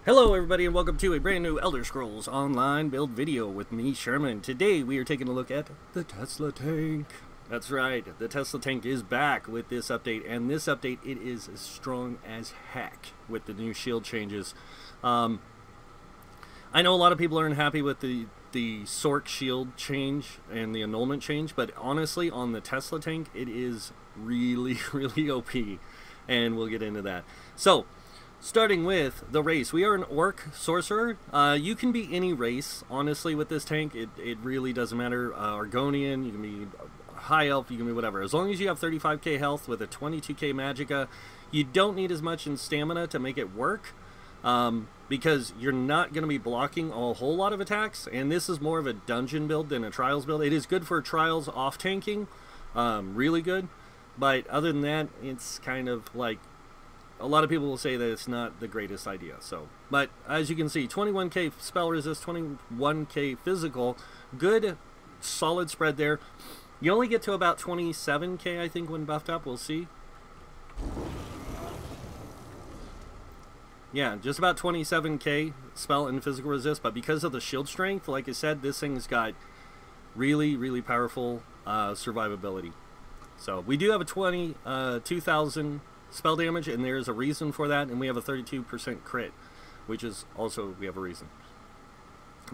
Hello everybody and welcome to a brand new Elder Scrolls Online build video with me, Sherman. Today we are taking a look at the Tesla tank. That's right, the Tesla tank is back with this update, and this update, it is as strong as heck with the new shield changes. I know a lot of people aren't happy with the Sorc shield change and the annulment change, but honestly on the Tesla tank it is really OP, and we'll get into that. So starting with the race, we are an Orc Sorcerer. You can be any race, honestly, with this tank. It really doesn't matter. Argonian, you can be High Elf, you can be whatever. As long as you have 35k health with a 22k Magicka, you don't need as much in stamina to make it work, because you're not going to be blocking a whole lot of attacks, and this is more of a dungeon build than a Trials build. It is good for Trials off-tanking, really good, but other than that, it's kind of like, a lot of people will say that it's not the greatest idea. So, but as you can see, 21k spell resist, 21k physical, good solid spread there. You only get to about 27k, I think, when buffed up. We'll see. Yeah, just about 27k spell and physical resist, but because of the shield strength, like I said, this thing's got really powerful survivability. So we do have a 22,000 spell damage, and there's a reason for that, and we have a 32% crit, which is also, we have a reason.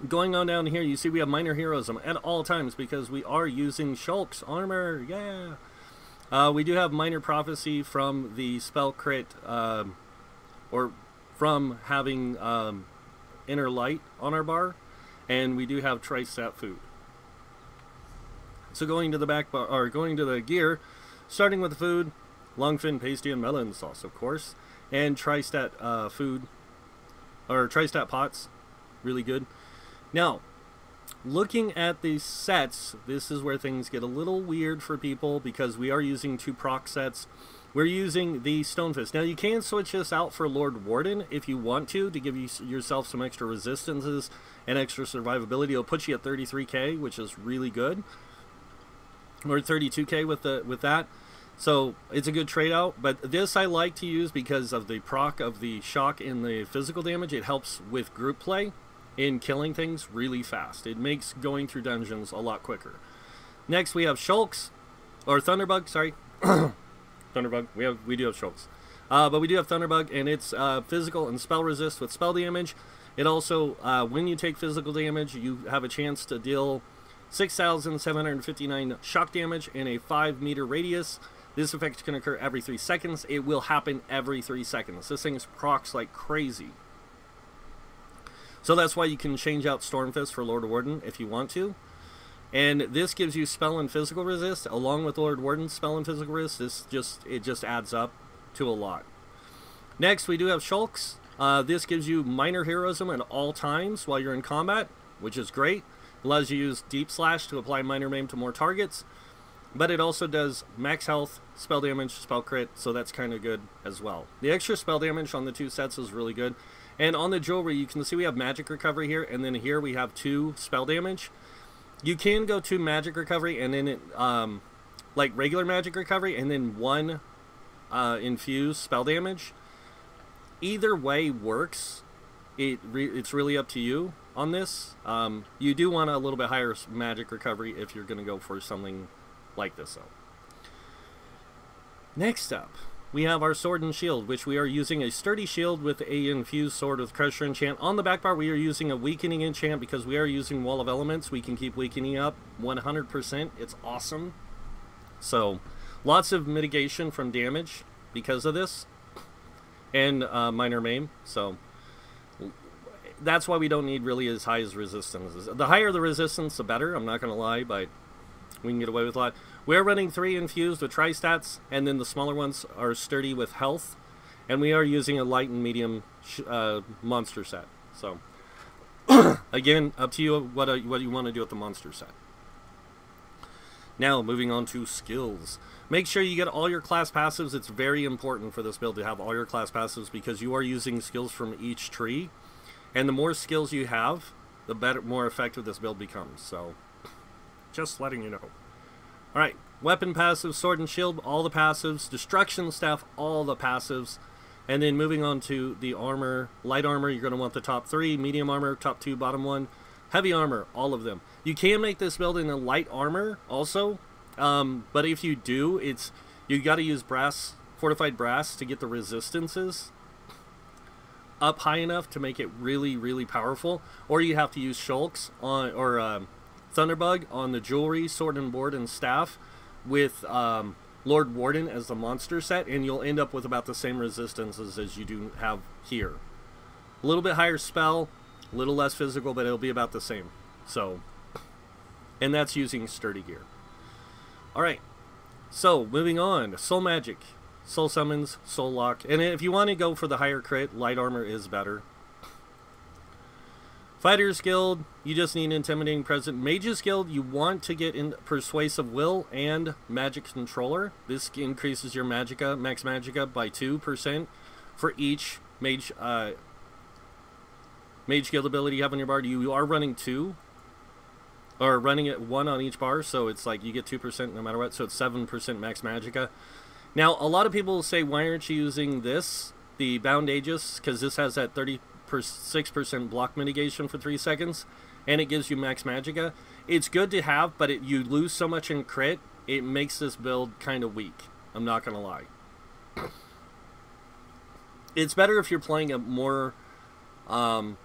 Going on down here, you see we have minor heroism at all times because we are using Shulk's armor. Yeah. We do have minor prophecy from the spell crit, or from having inner light on our bar, and we do have tri-stat food. So going to the back bar, or going to the gear, starting with the food, longfin, pasty, and melon sauce, of course, and tri-stat food, or tri-stat pots, really good. Now, looking at these sets, this is where things get a little weird for people because we are using two proc sets. We're using the Stonefist. Now, you can switch this out for Lord Warden if you want to give yourself some extra resistances and extra survivability. It'll put you at 33k, which is really good, or 32k with that. So it's a good trade out, but this I like to use because of the proc of the shock and the physical damage. It helps with group play in killing things really fast. It makes going through dungeons a lot quicker. Next we have Shulk's, or Thunderbug, sorry. Thunderbug, we do have Shulk's. But we do have Thunderbug, and it's physical and spell resist with spell damage. It also, when you take physical damage, you have a chance to deal 6,759 shock damage in a 5-meter radius. This effect can occur every 3 seconds. It will happen every 3 seconds. This thing procs like crazy. So that's why you can change out Stormfist for Lord Warden if you want to. And this gives you spell and physical resist, along with Lord Warden's spell and physical resist. It just adds up to a lot. Next, we do have Shulk's. This gives you minor heroism at all times while you're in combat, which is great. Allows you to use Deep Slash to apply minor maim to more targets. But it also does max health, spell damage, spell crit, so that's kind of good as well. The extra spell damage on the two sets is really good. And on the jewelry, you can see we have magic recovery here, and then here we have 2 spell damage. You can go to magic recovery, and then like regular magic recovery, and then 1 infused spell damage. Either way works. It's really up to you on this. You do want a little bit higher magic recovery if you're going to go for something like this, though. Next up, we have our sword and shield, which we are using a sturdy shield with a infused sword with treasure enchant. On the back bar, we are using a weakening enchant because we are using Wall of Elements. We can keep weakening up 100%. It's awesome. So, lots of mitigation from damage because of this, and minor maim. So, that's why we don't need really as high as resistance. The higher the resistance, the better. I'm not going to lie, but we can get away with a lot. We're running 3 infused with tri-stats, and then the smaller ones are sturdy with health. And we are using a light and medium monster set. So, again, up to you what you want to do with the monster set. Now, moving on to skills. Make sure you get all your class passives. It's very important for this build to have all your class passives because you are using skills from each tree. And the more skills you have, the better, more effective this build becomes. So, just letting you know. Alright, weapon passives, sword and shield, all the passives. Destruction staff, all the passives. And then moving on to the armor, light armor, you're going to want the top 3, medium armor, top 2, bottom 1, heavy armor, all of them. You can make this build in a light armor also, but if you do, you got to use brass, fortified brass to get the resistances up high enough to make it really, really powerful, or you have to use shulks on, or Thunderbug on the jewelry, sword and board, and staff with Lord Warden as the monster set, and you'll end up with about the same resistances as you do have here. A little bit higher spell, a little less physical, but it'll be about the same. So, and that's using sturdy gear. Alright, so moving on, soul magic, soul summons, soul lock, and if you want to go for the higher crit, light armor is better. Fighters Guild, you just need Intimidating Presence. Mages Guild, you want to get in Persuasive Will and Magic Controller. This increases your Magicka, max Magicka by 2% for each Mage Guild ability you have on your bar. You are running 2, or running it 1 on each bar, so it's like you get 2% no matter what, so it's 7% max Magicka. Now, a lot of people will say, why aren't you using this, the Bound Aegis, because this has that 6% block mitigation for 3 seconds, and it gives you max Magicka. It's good to have, but you lose so much in crit, it makes this build kind of weak. I'm not going to lie. It's better if you're playing a more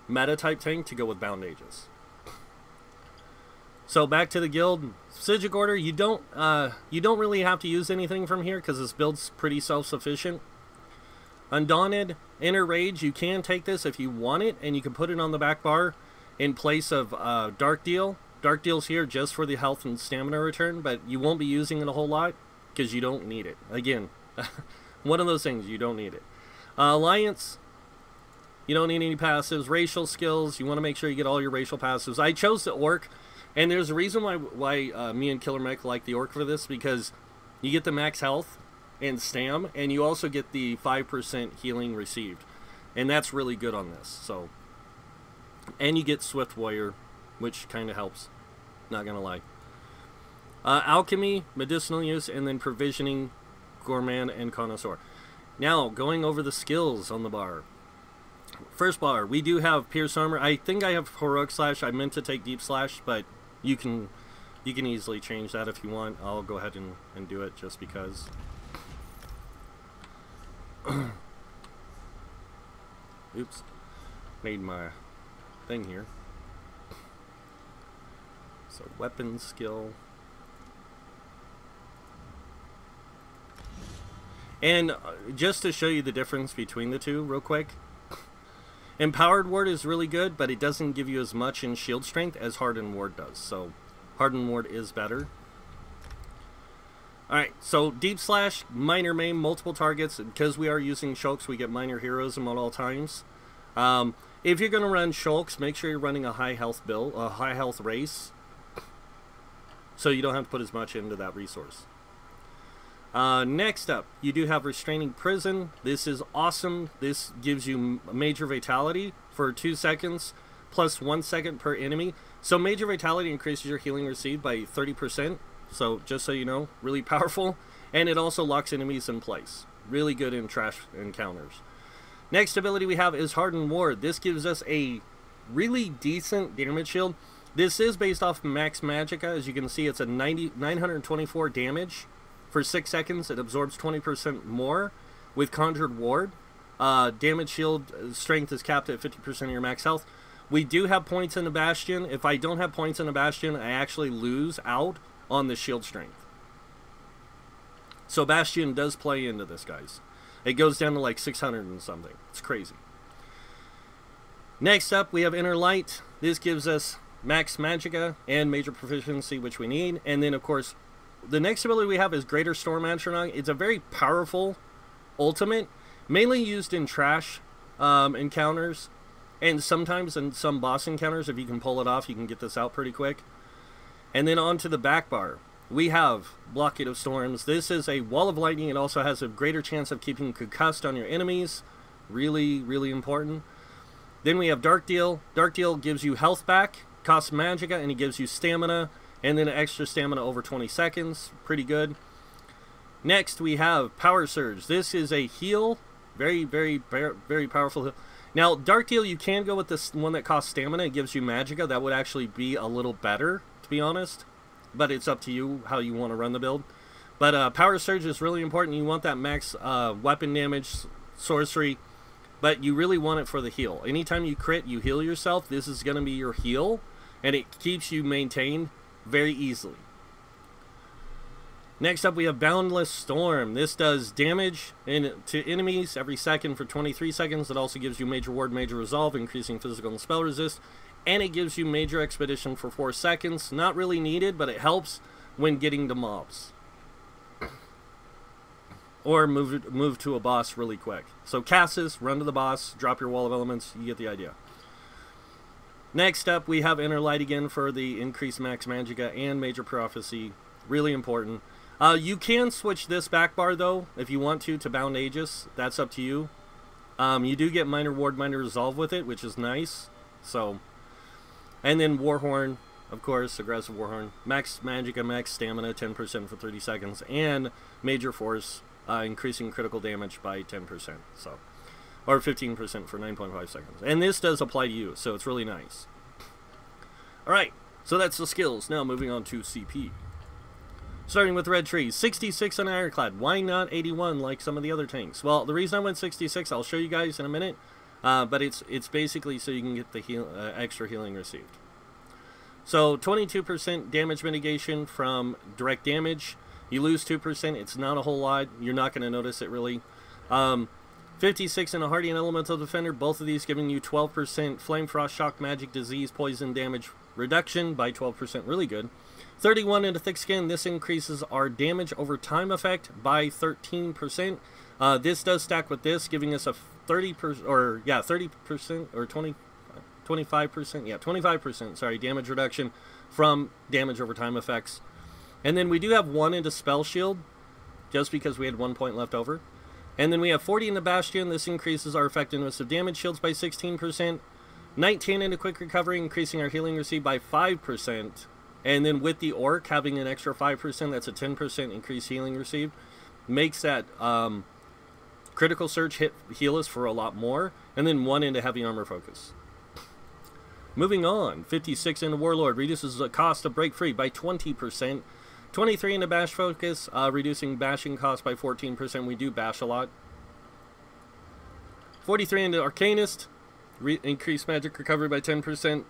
meta-type tank to go with Bound Aegis. So back to the guild. Psijic Order, you don't really have to use anything from here because this build's pretty self-sufficient. Undaunted, Inner Rage, you can take this if you want it, and you can put it on the back bar in place of Dark Deal. Dark Deal's here just for the health and stamina return, but you won't be using it a whole lot because you don't need it. Again, one of those things, you don't need it. Alliance, you don't need any passives. Racial skills, you want to make sure you get all your racial passives. I chose the Orc, and there's a reason why me and Killer Mech like the Orc for this, because you get the max health and stam, and you also get the 5% healing received, and that's really good on this. So, and you get Swift Warrior, which kind of helps, not gonna lie. Alchemy, medicinal use, and then provisioning, gourmand, and connoisseur. Now, going over the skills on the bar. First bar, we do have Pierce Armor. I think I have Heroic Slash. I meant to take Deep Slash, but you can easily change that if you want. I'll go ahead and do it just because. Oops. Made my thing here. So, weapon skill. And just to show you the difference between the two real quick. Empowered Ward is really good, but it doesn't give you as much in shield strength as Hardened Ward does. So, Hardened Ward is better. Alright, so Deep Slash, minor maim, multiple targets. Because we are using Shulks, we get minor heroism at all times. If you're going to run Shulks, make sure you're running a high health build, a high health race. So you don't have to put as much into that resource. Next up, you do have Restraining Prison. This is awesome. This gives you Major Vitality for 2 seconds, plus 1 second per enemy. So Major Vitality increases your healing received by 30%. So just so you know, really powerful. And it also locks enemies in place. Really good in trash encounters. Next ability we have is Hardened War. This gives us a really decent damage shield. This is based off Max Magicka. As you can see, it's a 924 damage. For 6 seconds, it absorbs 20% more with Conjured Ward. Damage shield strength is capped at 50% of your max health. We do have points in the Bastion. If I don't have points in the Bastion, I actually lose out on the shield strength. So Bastion does play into this, guys. It goes down to like 600 and something. It's crazy. Next up, we have Inner Light. This gives us Max Magicka and Major Proficiency, which we need. And then, of course, the next ability we have is Greater Storm Atronach. It's a very powerful ultimate, mainly used in trash encounters, and sometimes in some boss encounters. If you can pull it off, you can get this out pretty quick. And then on to the back bar, we have Blockade of Storms. This is a Wall of Lightning. It also has a greater chance of keeping concussed on your enemies. Really, really important. Then we have Dark Deal. Dark Deal gives you health back, costs Magicka, and it gives you stamina. And then extra stamina over 20 seconds. Pretty good. Next, we have Power Surge. This is a heal Very, very, very powerful heal. Now, Dark Deal, you can go with this one that costs stamina. It gives you Magicka. That would actually be a little better, to be honest. But it's up to you how you want to run the build. But Power Surge is really important. You want that max weapon damage, sorcery. But you really want it for the heal. Anytime you crit, you heal yourself. This is going to be your heal. And it keeps you maintained very easily. Next up, we have Boundless Storm. This does damage to enemies every second for 23 seconds. It also gives you Major Ward, Major Resolve, increasing physical and spell resist. And it gives you Major Expedition for 4 seconds. Not really needed, but it helps when getting to mobs. Or move to a boss really quick. So cast this, run to the boss, drop your Wall of Elements. You get the idea. Next up, we have Inner Light again for the increased max Magicka and Major Prophecy. Really important. You can switch this back bar, though, if you want to Bound Aegis. That's up to you. You do get Minor Ward, Minor Resolve with it, which is nice. So, and then Warhorn, of course, Aggressive Warhorn. Max Magicka, max Stamina, 10% for 30 seconds. And Major Force, increasing critical damage by 10%. So, or 15% for 9.5 seconds. And this does apply to you, so it's really nice. Alright, so that's the skills. Now moving on to CP. Starting with Red Tree, 66 on Ironclad. Why not 81 like some of the other tanks? Well, the reason I went 66, I'll show you guys in a minute. But it's basically so you can get the extra healing received. So 22% damage mitigation from direct damage. You lose 2%. It's not a whole lot. You're not going to notice it really. 56 in a Hardy and Elemental Defender. Both of these giving you 12% Flame, Frost, Shock, Magic, Disease, Poison damage reduction by 12%. Really good. 31 into Thick Skin. This increases our damage over time effect by 13%. This does stack with this, giving us a 30% or 30% or 25%. Sorry, damage reduction from damage over time effects. And then we do have 1 into Spell Shield, just because we had 1 point left over. And then we have 40 into Bastion. This increases our effectiveness of damage shields by 16%. 19 into Quick Recovery, increasing our healing received by 5%. And then with the Orc having an extra 5%, that's a 10% increased healing received. Makes that Critical Surge heal us for a lot more. And then 1 into Heavy Armor Focus. Moving on, 56 into Warlord, reduces the cost of Break Free by 20%. 23 into Bash Focus, reducing bashing cost by 14%. We do bash a lot. 43 into Arcanist, increased magic recovery by 10%.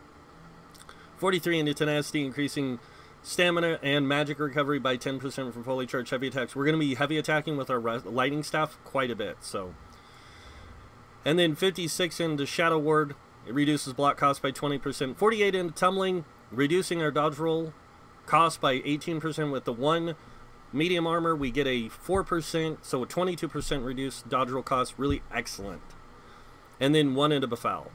43 into Tenacity, increasing stamina and magic recovery by 10% from fully charged heavy attacks. We're going to be heavy attacking with our lightning staff quite a bit. So, and then 56 into Shadow Ward, it reduces block cost by 20%. 48 into Tumbling, reducing our dodge roll cost by 18%. With the 1 medium armor, we get a 4%, so a 22% reduced dodge roll cost. Really excellent. And then 1 into Befoul.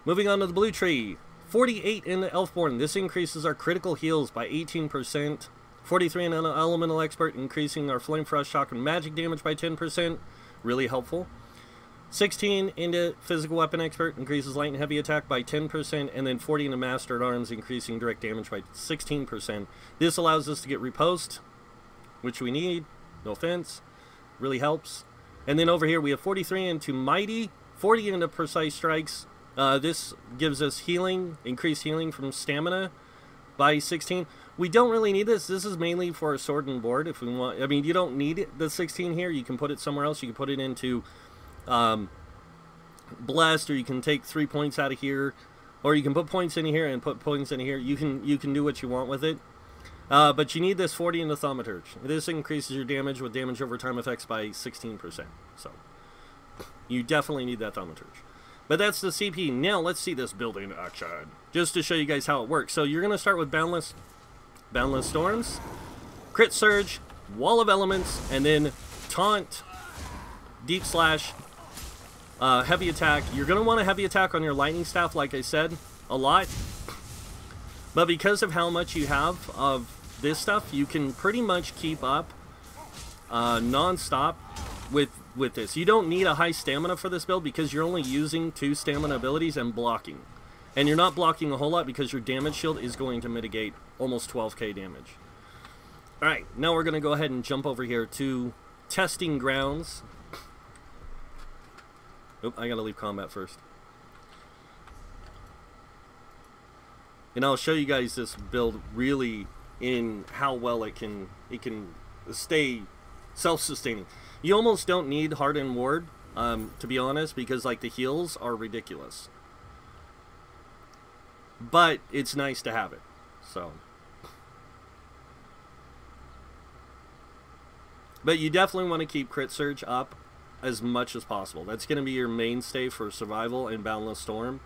Moving on to the Blue Tree. 48 into Elfborn. This increases our critical heals by 18%. 43 into Elemental Expert, increasing our Flame, Frost, Shock, and Magic damage by 10%. Really helpful. 16 into Physical Weapon Expert, increases light and heavy attack by 10%. And then 40 into Master at Arms, increasing direct damage by 16%. This allows us to get Riposte, which we need. No offense. Really helps. And then over here we have 43 into Mighty. 40 into Precise Strikes. This gives us healing, increased healing from stamina by 16. We don't really need this. This is mainly for a sword and board if we want. I mean, you don't need the 16 here. You can put it somewhere else. You can put it into Blessed, or you can take 3 points out of here, or you can put points in here and put points in here. You can do what you want with it. But you need this 40 into Thaumaturge. This increases your damage with damage over time effects by 16%. So you definitely need that Thaumaturge. But that's the CP. Now let's see this build in action, just to show you guys how it works. So you're going to start with Boundless Storms, Crit Surge, Wall of Elements, and then Taunt, Deep Slash, Heavy Attack. You're going to want a Heavy Attack on your Lightning Staff, like I said, a lot. But because of how much you have of this stuff, you can pretty much keep up non-stop with this. You don't need a high stamina for this build because you're only using 2 stamina abilities and blocking. And you're not blocking a whole lot because your damage shield is going to mitigate almost 12k damage. Alright, now we're going to go ahead and jump over here to Testing Grounds. Oop, I gotta leave combat first. And I'll show you guys this build really in how well it can stay self-sustaining. You almost don't need Hardened Ward, to be honest, because like the heals are ridiculous. But it's nice to have it. So, but you definitely want to keep Crit Surge up as much as possible. That's going to be your mainstay for survival in Boundless Storm,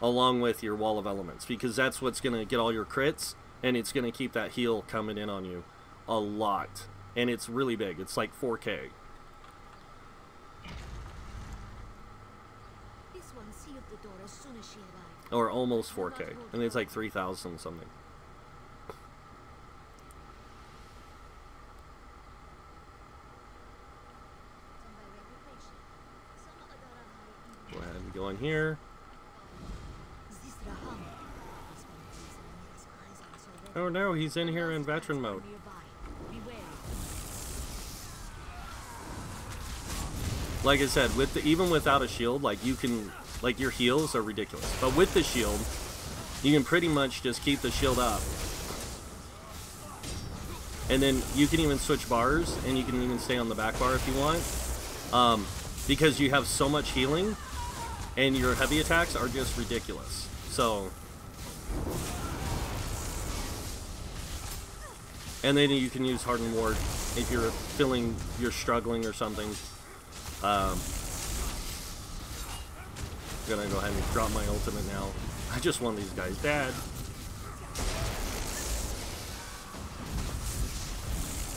along with your Wall of Elements, because that's what's going to get all your crits, and it's going to keep that heal coming in on you a lot. And it's really big. It's like 4K. This one sealed the door as soon as she arrived. Or almost 4K. And it's like 3,000 something. Go ahead and go in here. Oh no, he's in here in veteran mode. Like I said, with even without a shield, like you can, like your heals are ridiculous. But with the shield, you can pretty much just keep the shield up. And then you can even switch bars, and you can even stay on the back bar if you want. Because you have so much healing, and your heavy attacks are just ridiculous. So, and then you can use Hardened War if you're feeling you're struggling or something. I'm gonna go ahead and drop my ultimate now. I just want these guys dead.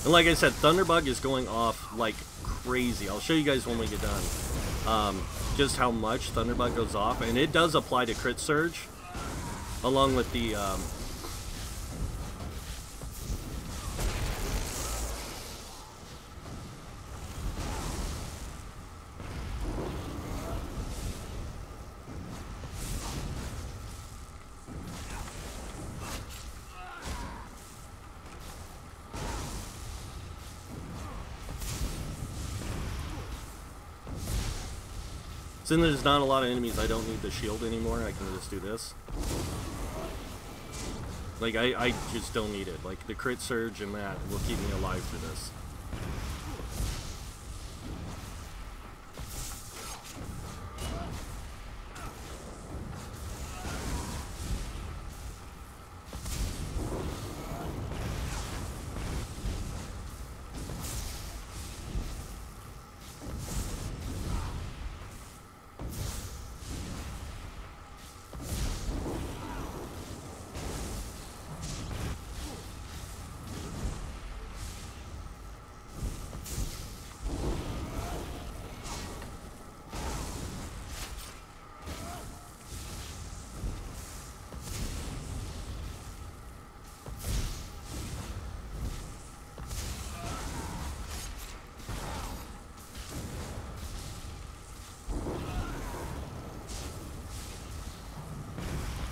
And like I said, Thunderbug is going off like crazy. I'll show you guys when we get done. Just how much Thunderbug goes off, and it does apply to Crit Surge, along with the since there's not a lot of enemies, I don't need the shield anymore. I can just do this. Like, I just don't need it. Like, the Crit Surge and that will keep me alive for this.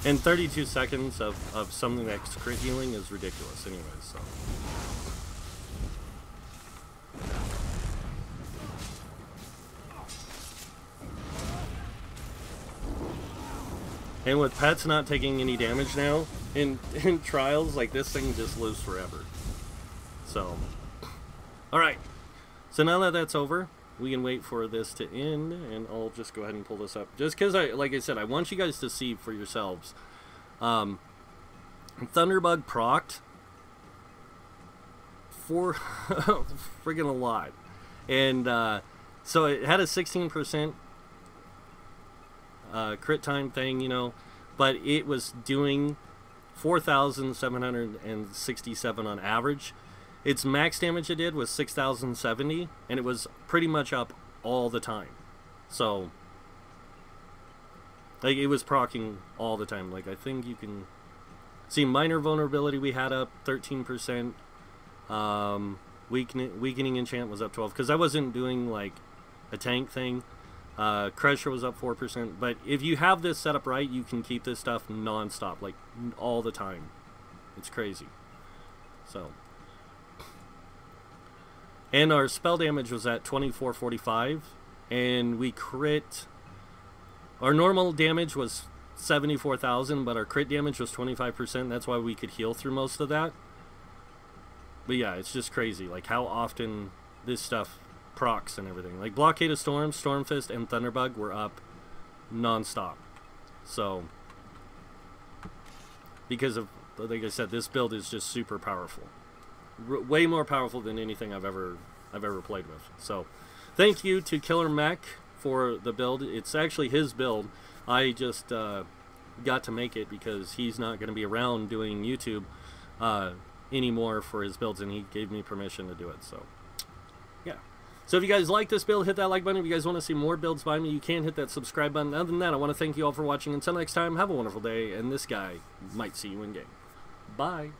And 32 seconds of something that's crit healing is ridiculous anyways, so. And with pets not taking any damage now, in trials, like this thing just lives forever. So, alright. So now that that's over, we can wait for this to end, and I'll just go ahead and pull this up. Just because, like I said, I want you guys to see for yourselves. Thunderbug procced for friggin' a lot. And so it had a 16% crit time thing, you know, but it was doing 4,767 on average. Its max damage it did was 6,070, and it was pretty much up all the time. So, like, it was proccing all the time. Like, I think you can see minor vulnerability we had up 13%. Weakening enchant was up 12, because I wasn't doing, like, a tank thing. Crusher was up 4%. But if you have this set up right, you can keep this stuff non-stop, like, all the time. It's crazy. So. And our spell damage was at 2445, and we crit Our normal damage was 74,000, but our crit damage was 25%. That's why we could heal through most of that. But yeah, it's just crazy, like how often this stuff procs and everything. Like Blockade of Storms, Stormfist, and Thunderbug were up non-stop. So, because of, like I said, this build is just super powerful. Way more powerful than anything I've ever played with. So, thank you to Killer Mech for the build. It's actually his build. I just got to make it because he's not going to be around doing YouTube anymore for his builds, and he gave me permission to do it. So, yeah. So if you guys like this build, hit that like button. If you guys want to see more builds by me, you can hit that subscribe button. Other than that, I want to thank you all for watching. Until next time, have a wonderful day, and this guy might see you in game. Bye.